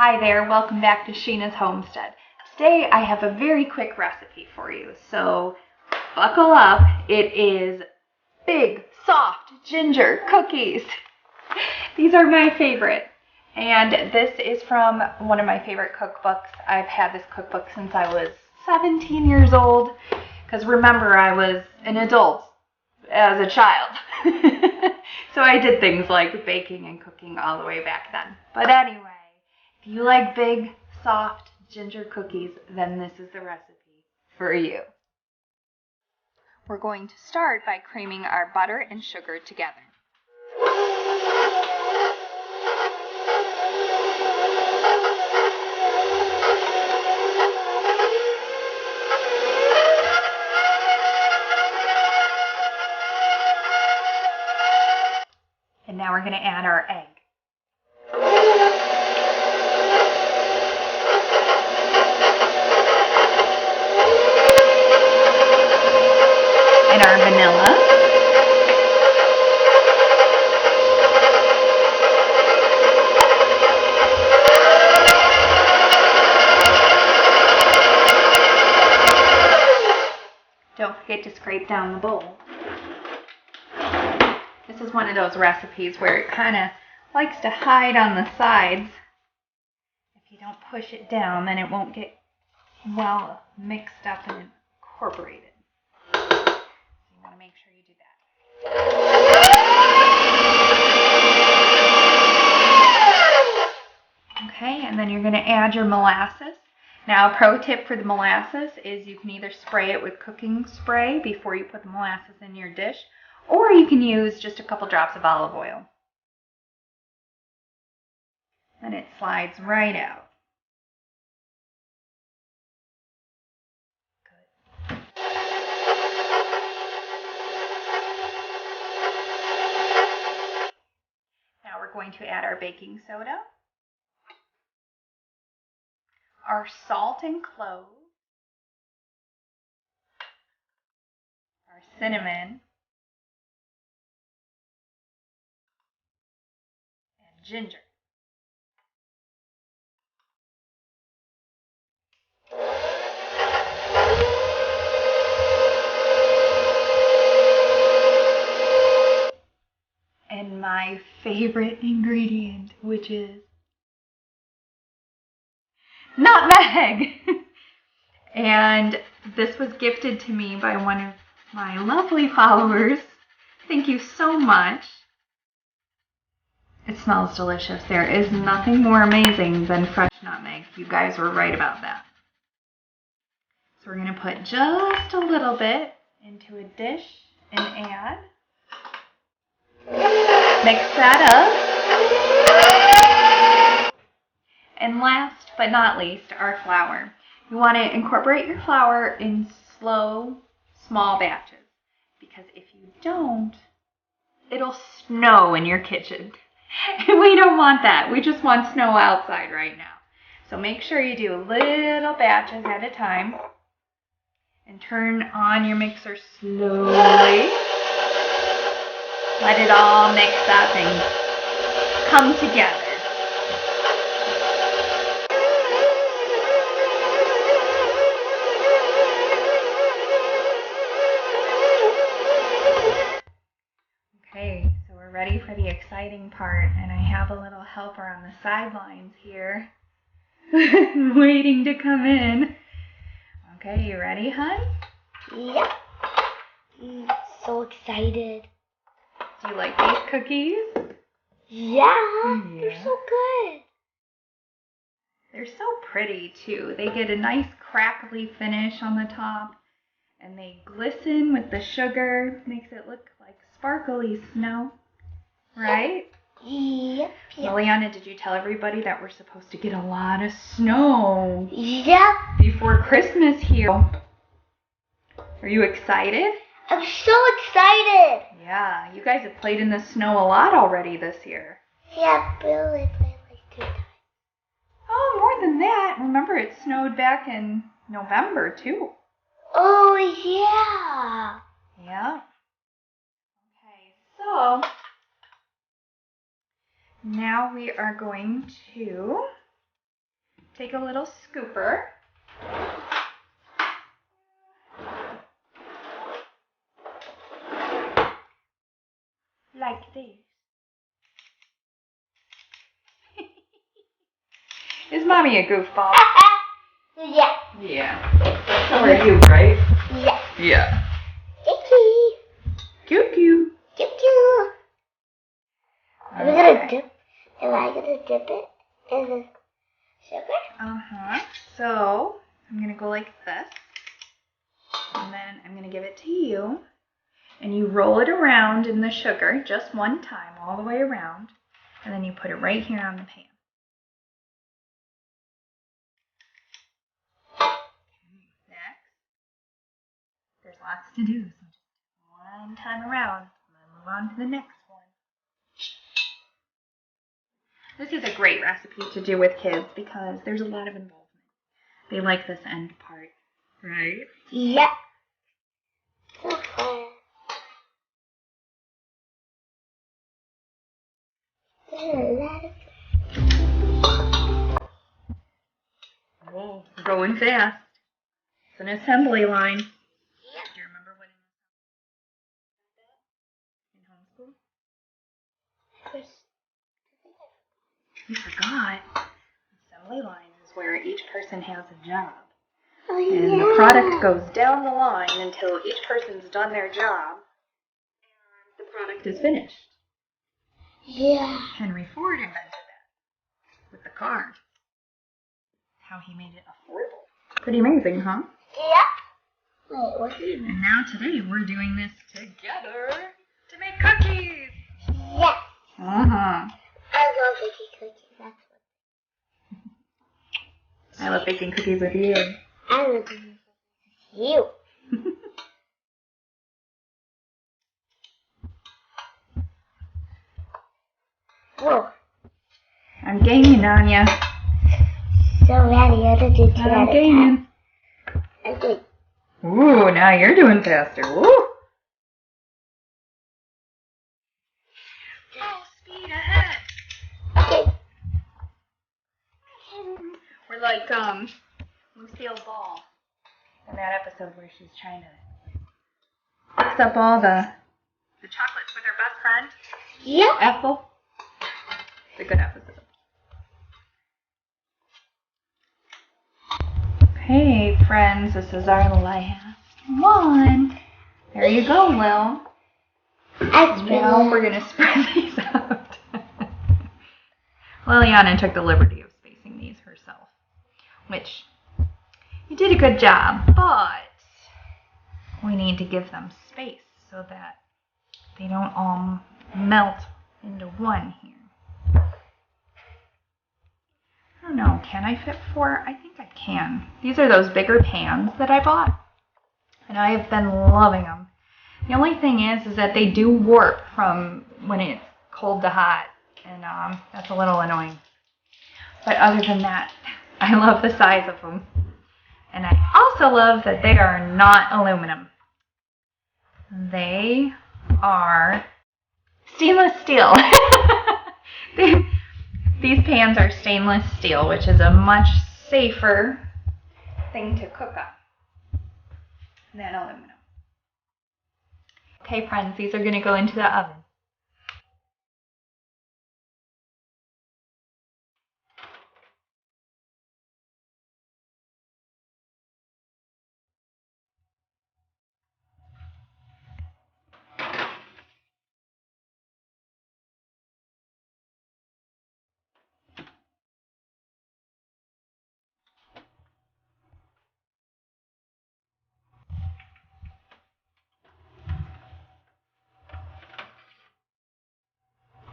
Hi there, welcome back to Sheena's Homestead. Today I have a very quick recipe for you, so buckle up. It is big, soft ginger cookies. These are my favorite, and this is from one of my favorite cookbooks. I've had this cookbook since I was 17 years old, because remember, I was an adult as a child. So I did things like baking and cooking all the way back then. But anyway, if you like big, soft ginger cookies, then this is the recipe for you. We're going to start by creaming our butter and sugar together. And now we're going to add our egg. And our vanilla. Don't forget to scrape down the bowl. This is one of those recipes where it kind of likes to hide on the sides. If you don't push it down, then it won't get well mixed up and incorporated. So you want to make sure you do that. Okay, and then you're going to add your molasses. Now, a pro tip for the molasses is you can either spray it with cooking spray before you put the molasses in your dish, or you can use just a couple drops of olive oil. And it slides right out. Good. Now we're going to add our baking soda, our salt and cloves, our cinnamon, and ginger. And my favorite ingredient, which is nutmeg. And this was gifted to me by one of my lovely followers. Thank you so much. It smells delicious. There is nothing more amazing than fresh nutmeg. You guys were right about that. So we're going to put just a little bit into a dish and add. Mix that up. And last but not least, our flour. You want to incorporate your flour in slow, small batches, because if you don't, it'll snow in your kitchen. And we don't want that. We just want snow outside right now. So make sure you do little batches at a time and turn on your mixer slowly. Let it all mix up and come together. Okay, so we're ready for the exciting part, and I have a little helper on the sidelines here waiting to come in. Okay, you ready, hon? Yep. So excited. Do you like these cookies? Yeah, they're so good. They're so pretty too. They get a nice crackly finish on the top, and they glisten with the sugar. Makes it look like sparkly snow, right? Yep. Liliana, did you tell everybody that we're supposed to get a lot of snow? Yep. Before Christmas here. Are you excited? I'm so excited. Yeah, you guys have played in the snow a lot already this year. Yeah, Billy played like 2 times. Oh, more than that. Remember, it snowed back in November, too. Oh, yeah. Yeah. Okay, so now we are going to take a little scooper. Like this. Is Mommy a goofball? Yeah. Yeah. So are you, right? Yeah. Yeah. Icky. Cute, cute. Cute, cute. Am I gonna Okay. dip? Am I gonna dip it in the sugar? So I'm gonna go like this, and then I'm gonna give it to you, and you roll it around in the sugar just one time, all the way around, and then you put it right here on the pan. Next, there's lots to do, so just one time around, and then move on to the next one. This is a great recipe to do with kids because there's a lot of involvement. They like this end part, right? Yeah. So fun. There's a lot of Whoa, going fast. It's an assembly line. Do you remember what in homeschool? You forgot. Assembly line is where each person has a job. Oh, And the product goes down the line until each person's done their job and the product is finished. Yeah. Henry Ford invented that with the car. How he made it affordable. Pretty amazing, huh? Yeah. Wait, what's it? And now today we're doing this together to make cookies. Yeah. Uh-huh. I love making cookies. That's what. I love baking cookies with you. I love making you. Whoa. I'm gaining on ya. So ready. I did it I'm gaining. Okay. Ooh, now you're doing faster. Woo! Full speed ahead. Okay. We're like Lucille Ball in that episode where she's trying to mix up all the chocolates with her best friend. Yeah. Ethel. It's a good episode. Hey friends, this is our last one. There you go, Lil. Now we're gonna spread these out. Liliana took the liberty of spacing these herself, which you did a good job, but we need to give them space so that they don't all melt into one here. I don't know, can I fit 4? I think I can. These are those bigger pans that I bought, and I have been loving them. The only thing is that they do warp from when it's cold to hot, and that's a little annoying. But other than that, I love the size of them. And I also love that they are not aluminum. They are stainless steel. These pans are stainless steel, which is a much safer thing to cook on than aluminum. Okay, friends, these are going to go into the oven.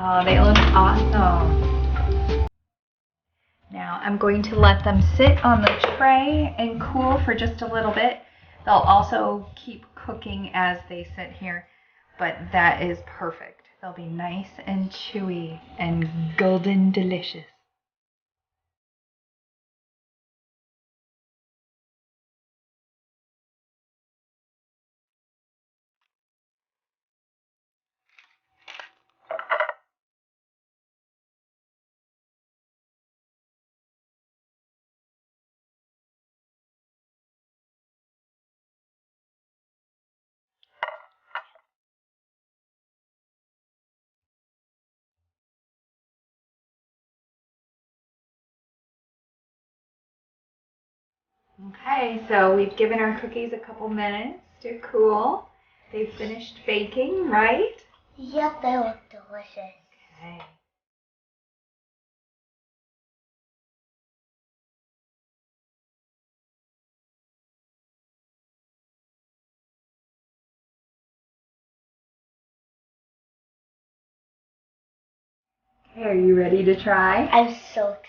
Oh, they look awesome. Now I'm going to let them sit on the tray and cool for just a little bit. They'll also keep cooking as they sit here, but that is perfect. They'll be nice and chewy and golden delicious. Okay, so we've given our cookies a couple minutes to cool. They've finished baking, right? Yep, they look delicious. Okay. Okay, are you ready to try? I'm so excited.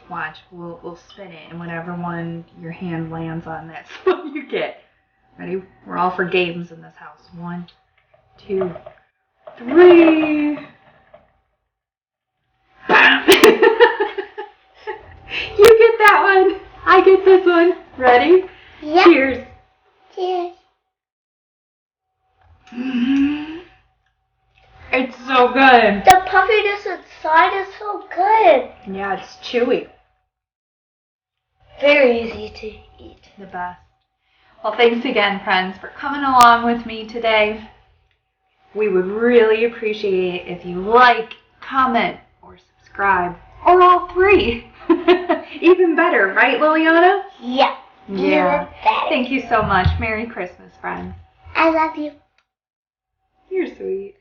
Watch, we'll spin it, and whatever one your hand lands on, that's what you get. Ready? We're all for games in this house. 1, 2, 3. Bam! You get that one. I get this one. Ready? Yep. Cheers. Cheers. It's so good. The puffiness inside is so good. Yeah, it's chewy. Very easy to eat. The best. Well, thanks again, friends, for coming along with me today. We would really appreciate it if you like, comment, or subscribe, or all three. Even better, right, Liliana? Yep. Yeah. Even better. Thank you so much. Merry Christmas, friends. I love you. You're sweet.